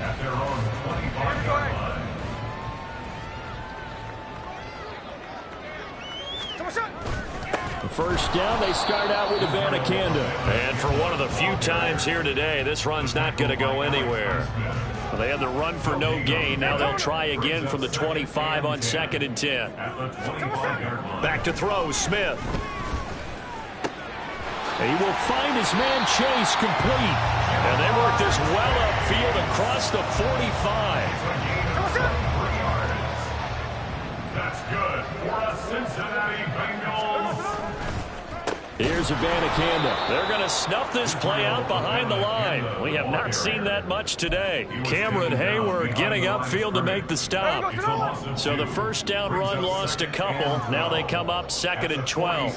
at their own 25-yard line. The first down, they start out with Abanikanda. And for one of the few times here today, this run's not going to go anywhere. Well, they had the run for no gain. Now they'll try again from the 25 on 2nd and 10. Back to throw, Smith. He will find his man Chase complete. And they work this well upfield across the 45. That's good for a Cincinnati Bengals. Here's Abanikanda. They're going to snuff this play out behind the line. We have not seen that much today. Cameron Hayward getting upfield to make the stop. So the first down run lost a couple. Now they come up 2nd and 12.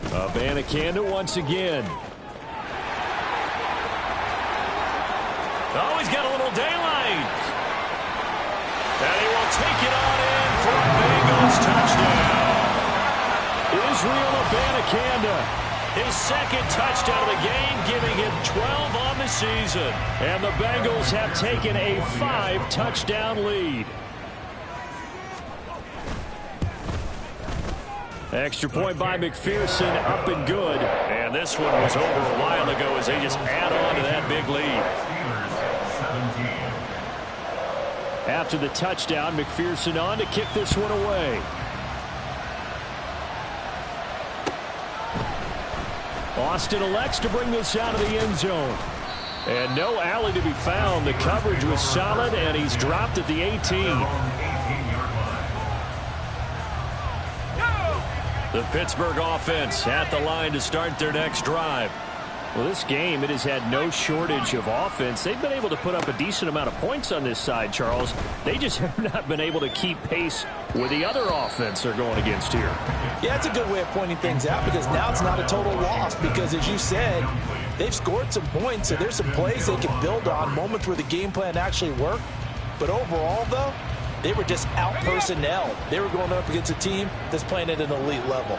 Abanikanda once again. Oh, he's got a little daylight. And he will take it on in for a Bengals touchdown. Israel Abanikanda. His 2nd touchdown of the game, giving him 12 on the season. And the Bengals have taken a 5-touchdown lead. Extra point by McPherson, up and good. And this one was over a while ago as they just add on to that big lead. After the touchdown, McPherson on to kick this one away. Austin elects to bring this out of the end zone. And no alley to be found. The coverage was solid, and he's dropped at the 18. The Pittsburgh offense at the line to start their next drive. Well, this game, it has had no shortage of offense. They've been able to put up a decent amount of points on this side, Charles. They just have not been able to keep pace with the other offense they're going against here. Yeah, it's a good way of pointing things out because now it's not a total loss because, as you said, they've scored some points, so there's some plays they can build on, moments where the game plan actually worked. But overall, though, they were just out-personnel. They were going up against a team that's playing at an elite level.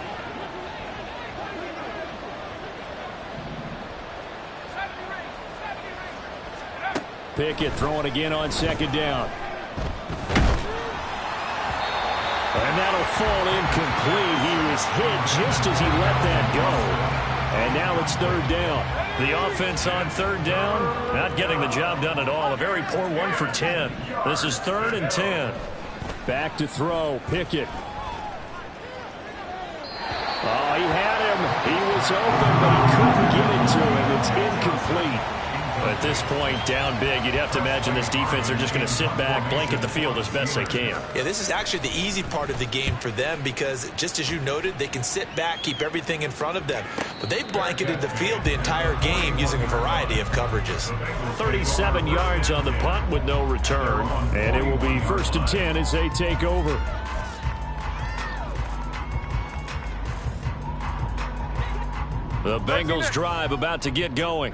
Pickett throwing again on 2nd down. that'll fall incomplete. He was hit just as he let that go. And now it's third down. The offense on third down, not getting the job done at all. A very poor 1 for 10. This is 3rd and 10. Back to throw. Pickett. Oh, he had him. He was open, but he couldn't get it to him. It's incomplete. At this point, down big, you'd have to imagine this defense are just going to sit back, blanket the field as best they can. Yeah, this is actually the easy part of the game for them because, just as you noted, they can sit back, keep everything in front of them. But they blanketed the field the entire game using a variety of coverages. 37 yards on the punt with no return. And it will be 1st and 10 as they take over. The Bengals drive about to get going.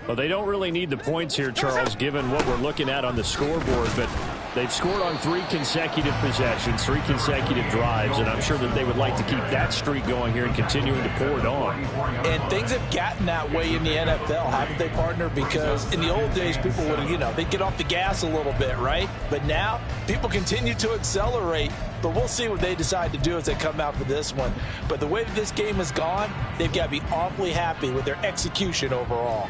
Well, they don't really need the points here, Charles, given what we're looking at on the scoreboard. But they've scored on 3 consecutive possessions, 3 consecutive drives, and I'm sure that they would like to keep that streak going here and continuing to pour it on. And things have gotten that way in the NFL, haven't they, partner? Because in the old days, people would, they'd get off the gas a little bit, right? But now, people continue to accelerate. But we'll see what they decide to do as they come out for this one. But the way that this game has gone, they've got to be awfully happy with their execution overall.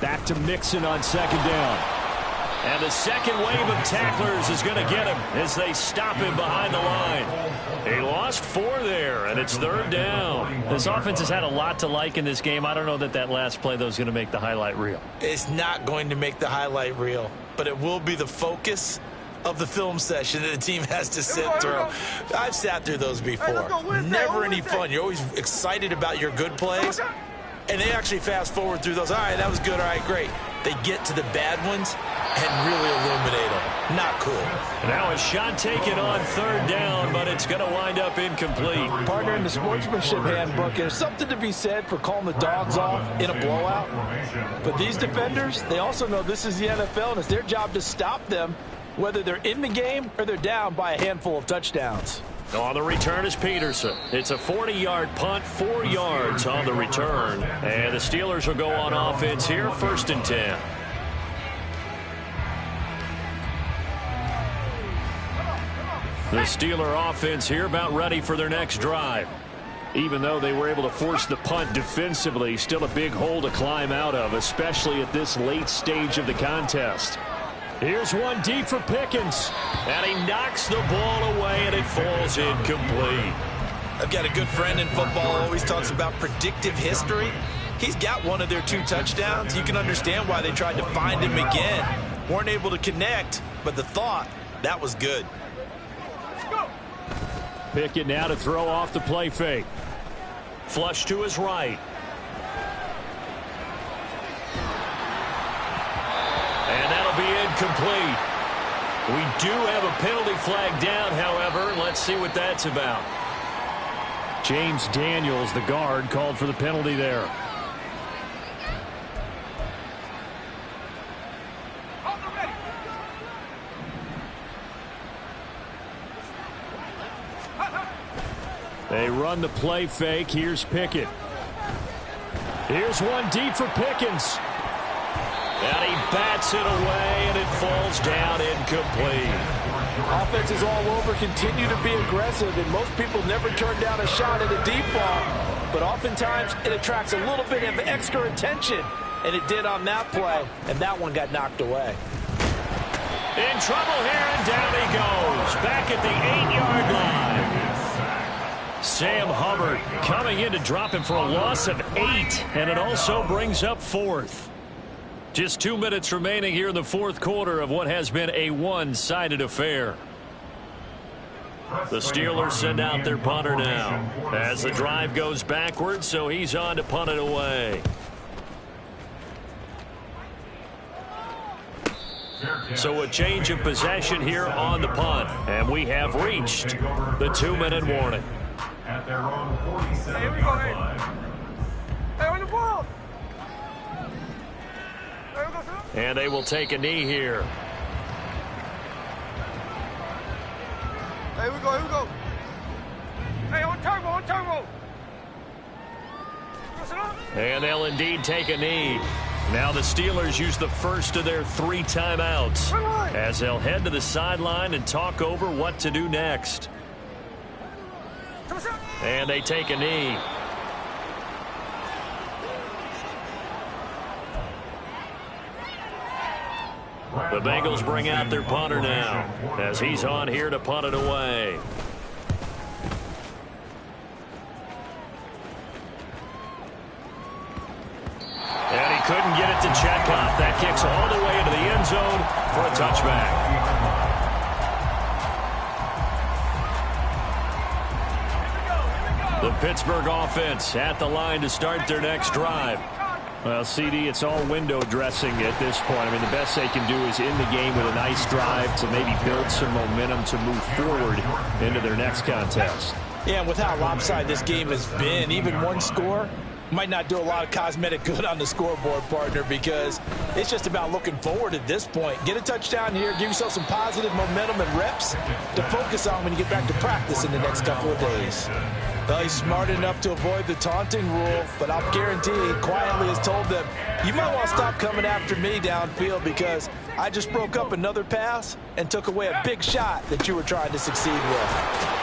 Back to Mixon on 2nd down. And the second wave of tacklers is going to get him as they stop him behind the line. He lost 4 there, and it's 3rd down. This offense has had a lot to like in this game. I don't know that last play, though, is going to make the highlight reel. It's not going to make the highlight reel, but it will be the focus of the film session that the team has to sit through. I've sat through those before. Never any fun. You're always excited about your good plays. And they actually fast forward through those. All right, that was good. All right, great. They get to the bad ones and really illuminate them. Not cool. Now a shot taken on 3rd down, but it's going to wind up incomplete. Partner, in the sportsmanship handbook, there's something to be said for calling the dogs off in a blowout. But these defenders, they also know this is the NFL, and it's their job to stop them, whether they're in the game or they're down by a handful of touchdowns. On the return is Peterson. It's a 40-yard punt, 4 yards on the return. And the Steelers will go on offense here, 1st and 10. The Steeler offense here about ready for their next drive. Even though they were able to force the punt defensively, still a big hole to climb out of, especially at this late stage of the contest. Here's one deep for Pickens, and he knocks the ball away, and it falls incomplete. I've got a good friend in football who always talks about predictive history. He's got one of their 2 touchdowns. You can understand why they tried to find him again. Weren't able to connect, but the thought, that was good. Pickett now to throw off the play fake. Flush to his right. And that'll be incomplete. We do have a penalty flag down, however. Let's see what that's about. James Daniels, the guard, called for the penalty there. They run the play fake. Here's Pickett. Here's one deep for Pickens. And he bats it away, and it falls down incomplete. Offenses all over continue to be aggressive, and most people never turn down a shot at a deep ball. But oftentimes, it attracts a little bit of extra attention, and it did on that play, and that one got knocked away. In trouble here, and down he goes. Back at the 8-yard line. Sam Hubbard coming in to drop him for a loss of 8, and it also brings up 4th. Just 2 minutes remaining here in the 4th quarter of what has been a one-sided affair. The Steelers send out their punter now as the drive goes backwards, so he's on to punt it away. So a change of possession here on the punt, and we have reached the 2-minute warning. At their own 47-yard line. Hey, on the ball! And they will take a knee here. Hey, here we go. Hey, on turbo. And they'll indeed take a knee. Now the Steelers use the first of their 3 timeouts as they'll head to the sideline and talk over what to do next. And they take a knee. The Bengals bring out their punter now as he's on here to punt it away. And he couldn't get it to Chekhov. That kicks all the way into the end zone for a touchback. The Pittsburgh offense at the line to start their next drive. Well, CD, it's all window dressing at this point. I mean, the best they can do is end the game with a nice drive to maybe build some momentum to move forward into their next contest. Yeah, and with how lopsided this game has been, even one score might not do a lot of cosmetic good on the scoreboard, partner, because it's just about looking forward at this point. Get a touchdown here, give yourself some positive momentum and reps to focus on when you get back to practice in the next couple of days. Well, he's smart enough to avoid the taunting rule, but I'll guarantee he quietly has told them, you might want to stop coming after me downfield because I just broke up another pass and took away a big shot that you were trying to succeed with.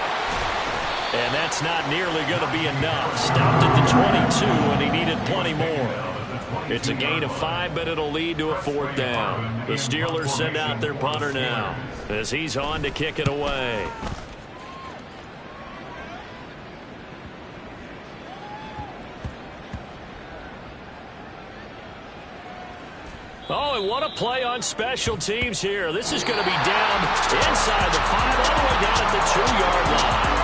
And that's not nearly going to be enough. Stopped at the 22, and he needed plenty more. It's a gain of 5, but it'll lead to a 4th down. The Steelers send out their punter now as he's on to kick it away. Oh, and what a play on special teams here. This is going to be down inside the 5, all the way down at the 2-yard line.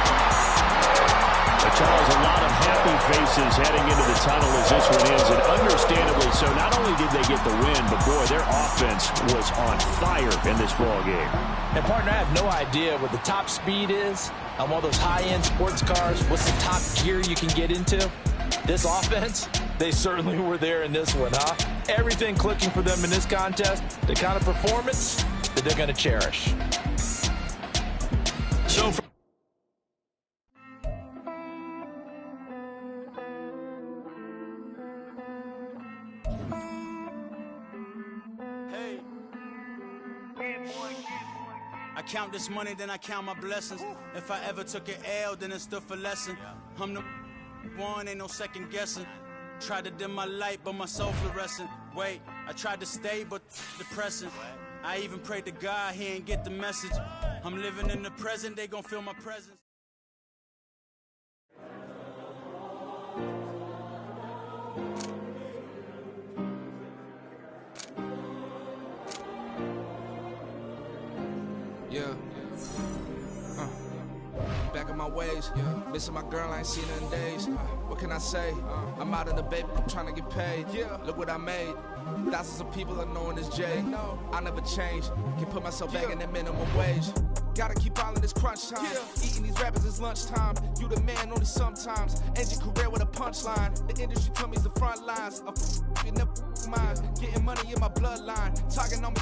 Charles, a lot of happy faces heading into the tunnel as this one is, and understandably so. Not only did they get the win, but boy, their offense was on fire in this ball game. And partner, I have no idea what the top speed is on one of those high-end sports cars. What's the top gear you can get into? This offense, they certainly were there in this one, huh? Everything clicking for them in this contest, the kind of performance that they're going to cherish. So I count this money, then I count my blessings. If I ever took an L, then it stood for lesson. I'm the one, ain't no second guessing. Tried to dim my light, but my soul fluorescent. Wait, I tried to stay, but depressing. I even prayed to God, he ain't get the message. I'm living in the present, they gon' feel my presence. Yeah. Back in my ways, missing my girl, I ain't seen her in days. What can I say? I'm out in the baby, I'm trying to get paid. Look what I made. Thousands of people are knowing this Jay. I never change. Can put myself back in that minimum wage. Gotta keep all in this crunch time. Eating these rappers is lunchtime. You the man only sometimes. End your career with a punchline. The industry told me the front lines. You never mind. Getting money in my bloodline. Talking on me.